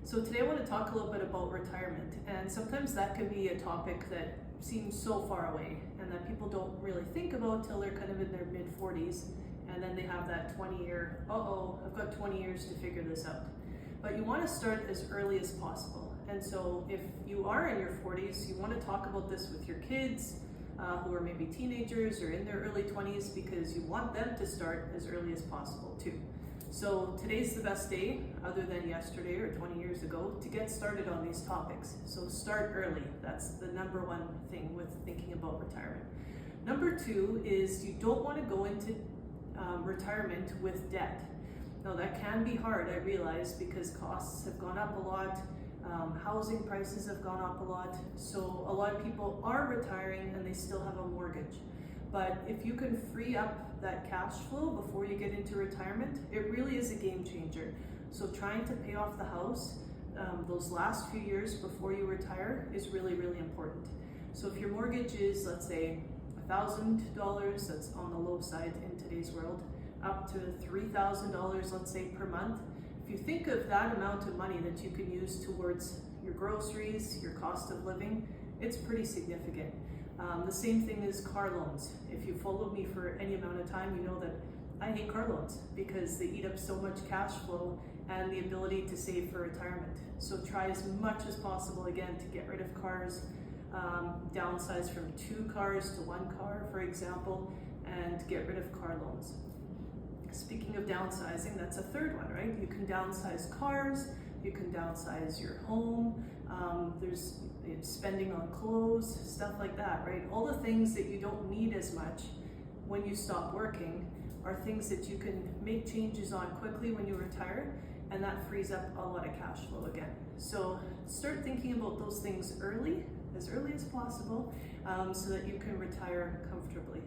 So today I want to talk a little bit about retirement, and sometimes that can be a topic that seems so far away and that people don't really think about till they're kind of in their mid 40s, and then they have that 20-year, I've got 20 years to figure this out. But you want to start as early as possible. And so if you are in your 40s, you want to talk about this with your kids who are maybe teenagers or in their early 20s, because you want them to start as early as possible too. So today's the best day, other than yesterday or 20 years ago, to get started on these topics. So start early. That's the number one thing with thinking about retirement. Number two is you don't want to go into retirement with debt. Now that can be hard, I realize, because costs have gone up a lot, housing prices have gone up a lot, so a lot of people are retiring and they still have a mortgage. But if you can free up that cash flow before you get into retirement, it really is a game changer. So trying to pay off the house those last few years before you retire is really, really important. So if your mortgage is, let's say, $1,000, that's on the low side in today's world, up to $3,000, let's say, per month. If you think of that amount of money that you can use towards your groceries, your cost of living, it's pretty significant. The same thing is car loans. If you followed me for any amount of time, you know that I hate car loans because they eat up so much cash flow and the ability to save for retirement. So try as much as possible, again, to get rid of cars, downsize from 2 cars to 1 car, for example, and get rid of car loans. Speaking of downsizing, that's a third one, right? You can downsize cars, you can downsize your home, there's spending on clothes, stuff like that, right? All the things that you don't need as much when you stop working are things that you can make changes on quickly when you retire, and that frees up a lot of cash flow again. So start thinking about those things early, as early as possible, so that you can retire comfortably.